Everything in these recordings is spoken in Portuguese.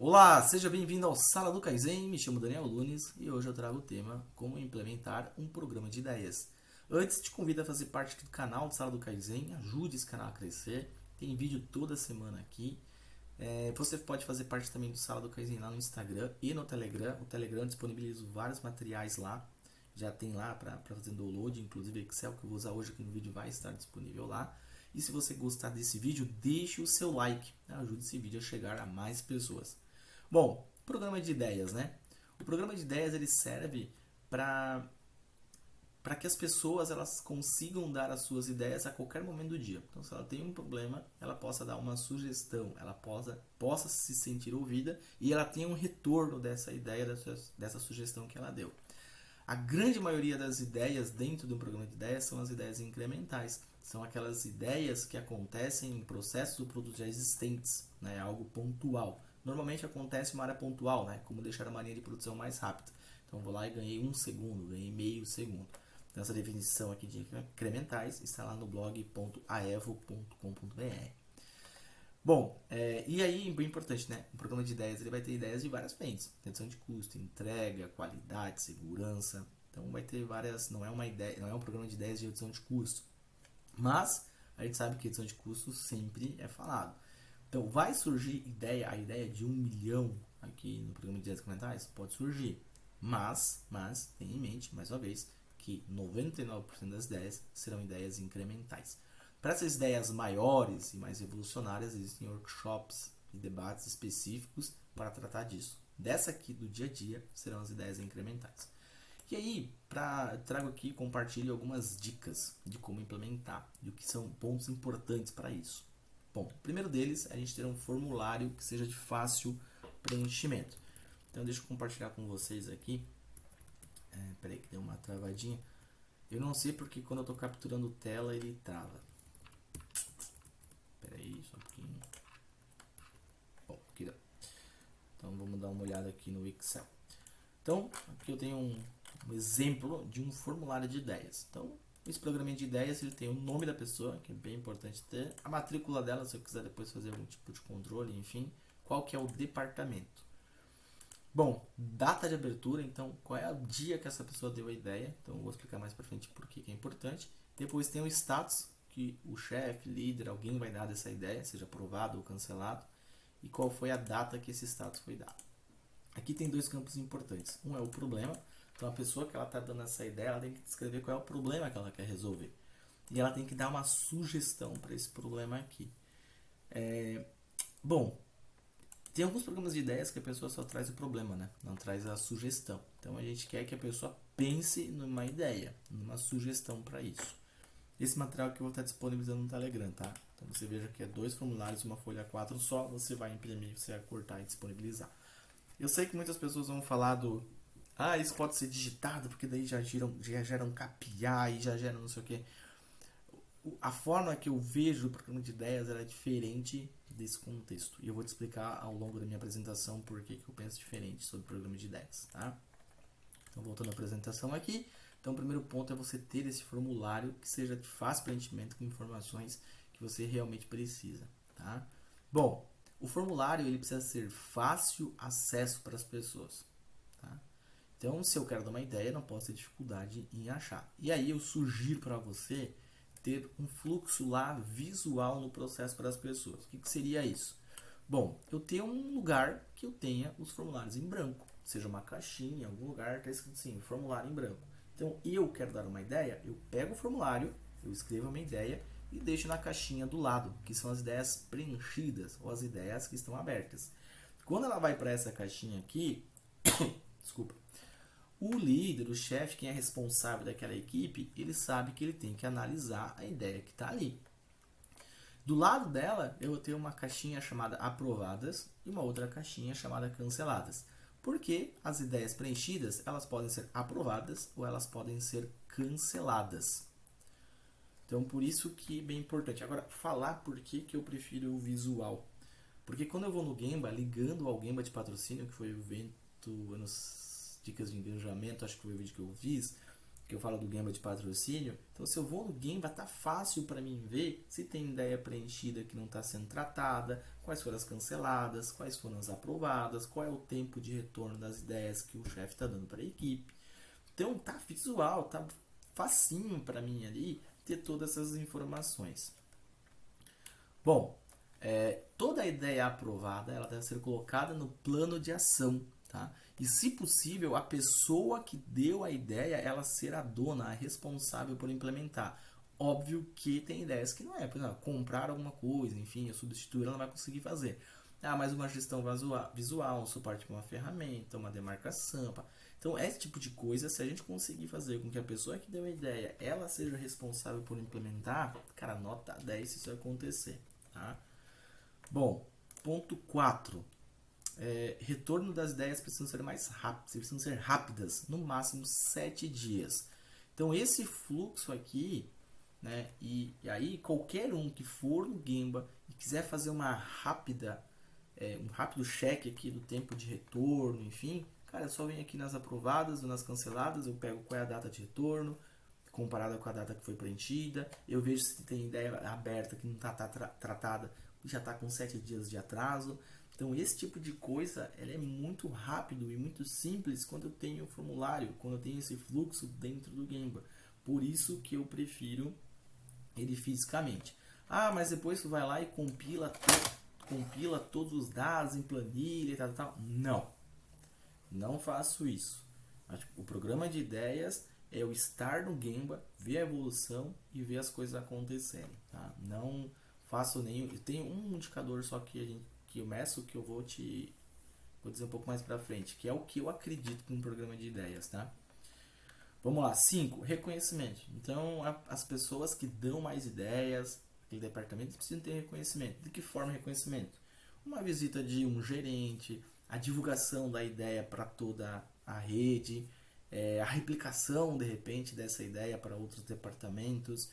Olá, seja bem-vindo ao Sala do Kaizen, me chamo Daniel Nunes e hoje eu trago o tema como implementar um programa de ideias. Antes, te convido a fazer parte aqui do canal do Sala do Kaizen, ajude esse canal a crescer, tem vídeo toda semana aqui. Você pode fazer parte também do Sala do Kaizen lá no Instagram e no Telegram. O Telegram disponibiliza vários materiais lá, já tem lá para fazer download, inclusive Excel que eu vou usar hoje aqui no vídeo vai estar disponível lá. E se você gostar desse vídeo, deixe o seu like, né? Ajude esse vídeo a chegar a mais pessoas. Bom, programa de ideias, né? O programa de ideias ele serve para que as pessoas elas consigam dar as suas ideias a qualquer momento do dia. Então, se ela tem um problema, ela possa dar uma sugestão, ela possa se sentir ouvida e ela tenha um retorno dessa ideia, dessa sugestão que ela deu. A grande maioria das ideias dentro de um programa de ideias são as ideias incrementais. São aquelas ideias que acontecem em processos ou produtos já existentes, né? Algo pontual. Normalmente acontece em uma área pontual, né? Como deixar a linha de produção mais rápida. Então vou lá e ganhei 1 segundo, ganhei meio segundo. Então, essa definição aqui de incrementais está lá no blog.aevo.com.br. Bom, e aí, bem importante, né? O programa de ideias ele vai ter ideias de várias frentes: redução de custo, entrega, qualidade, segurança. Então vai ter várias. Não é uma ideia, não é um programa de ideias de redução de custo. Mas a gente sabe que redução de custo sempre é falado. Então vai surgir a ideia de 1 milhão aqui no programa de ideias incrementais? Pode surgir. Mas tenha em mente, mais uma vez, que 99% das ideias serão ideias incrementais. Para essas ideias maiores e mais revolucionárias, existem workshops e debates específicos para tratar disso. Dessa aqui do dia a dia serão as ideias incrementais. E aí, trago aqui, compartilho algumas dicas de como implementar e o que são pontos importantes para isso. Bom, o primeiro deles é a gente ter um formulário que seja de fácil preenchimento. Então, deixa eu compartilhar com vocês aqui. Peraí que deu uma travadinha. Eu não sei porque quando eu estou capturando tela ele trava. Peraí, só um pouquinho. Bom, aqui deu. Então, vamos dar uma olhada aqui no Excel. Então, aqui eu tenho um exemplo de um formulário de ideias. Então, esse programa de ideias ele tem o nome da pessoa, que é bem importante ter, a matrícula dela, se eu quiser depois fazer algum tipo de controle, enfim, qual que é o departamento. Bom, data de abertura, então qual é o dia que essa pessoa deu a ideia, então eu vou explicar mais para frente por que é importante. Depois tem o status, que o chefe, líder, alguém vai dar dessa ideia, seja aprovado ou cancelado, e qual foi a data que esse status foi dado. Aqui tem dois campos importantes. Um é o problema. Então a pessoa que ela está dando essa ideia, ela tem que descrever qual é o problema que ela quer resolver. E ela tem que dar uma sugestão para esse problema aqui. Bom, tem alguns programas de ideias que a pessoa só traz o problema, né? Não traz a sugestão. Então a gente quer que a pessoa pense numa ideia, numa sugestão para isso. Esse material que eu vou estar disponibilizando no Telegram, tá? Então você veja que é 2 formulários, uma folha A4 só, você vai imprimir, você vai cortar e disponibilizar. Eu sei que muitas pessoas vão falar isso pode ser digitado, porque daí já gera um KPI, já gera não sei o que. A forma que eu vejo o programa de ideias é diferente desse contexto. E eu vou te explicar ao longo da minha apresentação por que eu penso diferente sobre o programa de ideias, tá? Então, voltando à apresentação aqui. Então, o primeiro ponto é você ter esse formulário que seja de fácil preenchimento com informações que você realmente precisa, tá? Bom, o formulário ele precisa ser fácil acesso para as pessoas, tá? Então, se eu quero dar uma ideia, não posso ter dificuldade em achar. E aí eu sugiro para você ter um fluxo lá visual no processo para as pessoas. O que seria isso? Bom, eu tenho um lugar que eu tenha os formulários em branco, seja uma caixinha, em algum lugar está escrito assim, formulário em branco. Então, eu quero dar uma ideia, eu pego o formulário, eu escrevo uma ideia e deixo na caixinha do lado, que são as ideias preenchidas ou as ideias que estão abertas. Quando ela vai para essa caixinha aqui, desculpa, o líder, o chefe, quem é responsável daquela equipe, ele sabe que ele tem que analisar a ideia que está ali. Do lado dela, eu vou ter uma caixinha chamada aprovadas e uma outra caixinha chamada canceladas. Porque as ideias preenchidas, elas podem ser aprovadas ou elas podem ser canceladas. Então, por isso que é bem importante. Agora, falar por que eu prefiro o visual. Porque quando eu vou no Gemba, ligando ao Gemba de patrocínio, que foi o evento, dicas de engajamento, acho que foi o vídeo que eu fiz, que eu falo do Gemba de patrocínio. Então, se eu vou no Gemba, tá fácil para mim ver se tem ideia preenchida que não está sendo tratada, quais foram as canceladas, quais foram as aprovadas, qual é o tempo de retorno das ideias que o chefe está dando para a equipe. Então, tá visual, tá facinho para mim ali ter todas essas informações. Bom, toda a ideia aprovada ela deve ser colocada no plano de ação, tá? E, se possível, a pessoa que deu a ideia, ela ser a dona, a responsável por implementar. Óbvio que tem ideias que não é, por exemplo, comprar alguma coisa, enfim, substituir, ela não vai conseguir fazer. Mas uma gestão visual, um suporte para uma ferramenta, uma demarcação. Então, esse tipo de coisa, se a gente conseguir fazer com que a pessoa que deu a ideia, ela seja responsável por implementar, cara, nota 10 se isso acontecer, tá? Bom, ponto 4. Retorno das ideias precisam ser mais rápidas, precisam ser rápidas, no máximo 7 dias. Então, esse fluxo aqui, né, e aí qualquer um que for no Gemba e quiser fazer um rápido cheque aqui do tempo de retorno, enfim, cara, eu só venho aqui nas aprovadas ou nas canceladas, eu pego qual é a data de retorno, comparada com a data que foi preenchida, eu vejo se tem ideia aberta que não está tratada, já está com 7 dias de atraso. Então, esse tipo de coisa ela é muito rápido e muito simples quando eu tenho o formulário, quando eu tenho esse fluxo dentro do Gemba. Por isso que eu prefiro ele fisicamente. Mas depois tu vai lá e compila todos os dados em planilha e tal. Não faço isso. O programa de ideias é eu estar no Gemba, ver a evolução e ver as coisas acontecerem. Tá? Não faço nenhum... Eu tenho um indicador só que eu meço, que eu vou dizer um pouco mais pra frente, que é o que eu acredito com um programa de ideias, tá? Vamos lá, 5, reconhecimento. Então, as pessoas que dão mais ideias, aquele departamento, precisam ter reconhecimento. De que forma reconhecimento? Uma visita de um gerente, a divulgação da ideia para toda a rede, a replicação, de repente, dessa ideia para outros departamentos.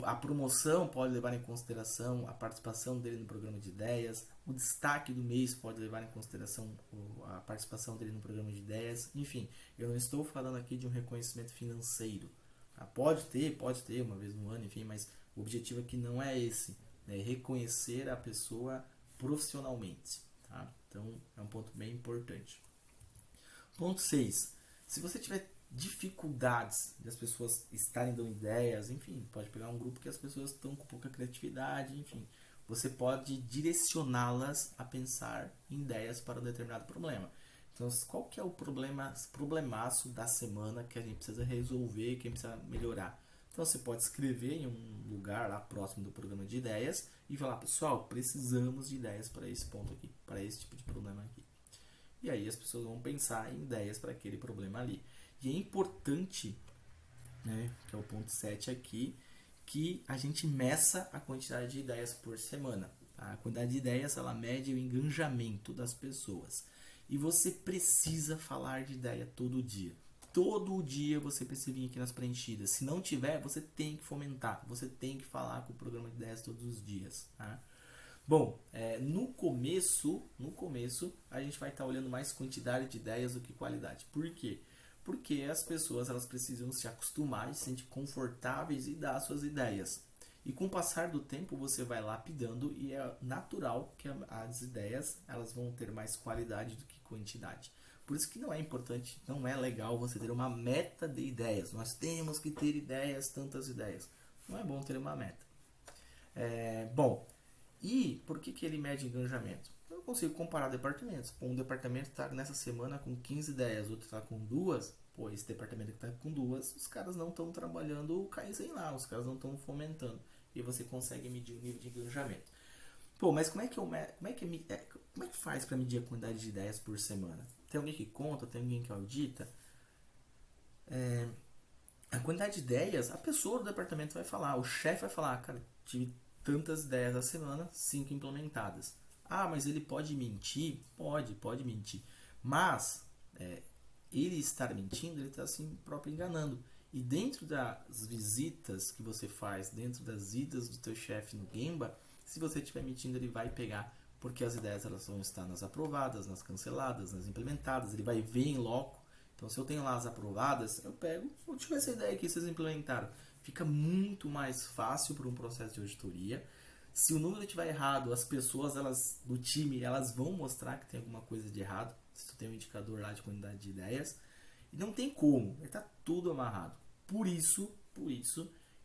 A promoção pode levar em consideração a participação dele no programa de ideias, o destaque do mês pode levar em consideração a participação dele no programa de ideias. Enfim, eu não estou falando aqui de um reconhecimento financeiro. Pode ter uma vez no ano, enfim, mas o objetivo aqui não é esse, é reconhecer a pessoa profissionalmente. Tá? Então, é um ponto bem importante. Ponto 6. Se você tiver dificuldades das pessoas estarem dando ideias, enfim, pode pegar um grupo que as pessoas estão com pouca criatividade, enfim, você pode direcioná-las a pensar em ideias para um determinado problema. Então, qual que é o problemaço da semana que a gente precisa resolver, que a gente precisa melhorar? Então, você pode escrever em um lugar lá próximo do programa de ideias e falar, pessoal, precisamos de ideias para esse ponto aqui, para esse tipo de problema aqui. E aí as pessoas vão pensar em ideias para aquele problema ali. E é importante, né, que é o ponto 7 aqui, que a gente meça a quantidade de ideias por semana. Tá? A quantidade de ideias ela mede o engajamento das pessoas. E você precisa falar de ideia todo dia. Todo dia você precisa vir aqui nas preenchidas. Se não tiver, você tem que fomentar. Você tem que falar com o programa de ideias todos os dias. Tá? Bom, no começo, a gente vai estar olhando mais quantidade de ideias do que qualidade. Por quê? Porque as pessoas elas precisam se acostumar e se sentir confortáveis e dar suas ideias. E com o passar do tempo você vai lapidando e é natural que as ideias elas vão ter mais qualidade do que quantidade. Por isso que não é importante, não é legal você ter uma meta de ideias. Nós temos que ter ideias, tantas ideias. Não é bom ter uma meta. Bom, e por que ele mede engajamento? Eu consigo comparar departamentos. Um departamento está nessa semana com 15 ideias, outro está com 2. Pô, esse departamento que está com 2, os caras não estão trabalhando o Kaizen lá, os caras não estão fomentando. E você consegue medir o nível de engajamento. Pô, mas como é que faz para medir a quantidade de ideias por semana? Tem alguém que conta? Tem alguém que audita? A quantidade de ideias, a pessoa do departamento vai falar, o chefe vai falar, cara, tive tantas ideias a semana, 5 implementadas. Mas ele pode mentir? Pode mentir. Mas ele estar mentindo, ele está assim próprio enganando. E dentro das visitas que você faz, dentro das idas do teu chefe no Gemba, se você estiver mentindo, ele vai pegar, porque as ideias elas vão estar nas aprovadas, nas canceladas, nas implementadas, ele vai ver em loco Então, se eu tenho lá as aprovadas, eu pego, vou tiver essa ideia aqui, vocês implementaram. Fica muito mais fácil para um processo de auditoria. Se o número estiver errado, as pessoas do time elas vão mostrar que tem alguma coisa de errado. Se tu tem um indicador lá de quantidade de ideias. E não tem como, está tudo amarrado. Por isso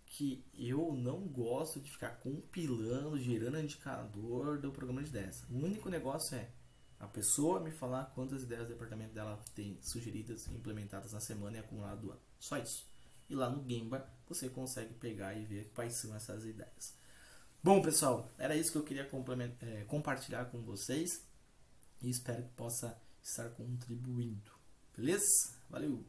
que eu não gosto de ficar compilando, gerando indicador do programa de ideias. O único negócio é a pessoa me falar quantas ideias do departamento dela tem sugeridas e implementadas na semana e acumulado do ano. Só isso. E lá no Gemba você consegue pegar e ver quais são essas ideias. Bom, pessoal, era isso que eu queria compartilhar com vocês e espero que possa estar contribuindo. Beleza? Valeu!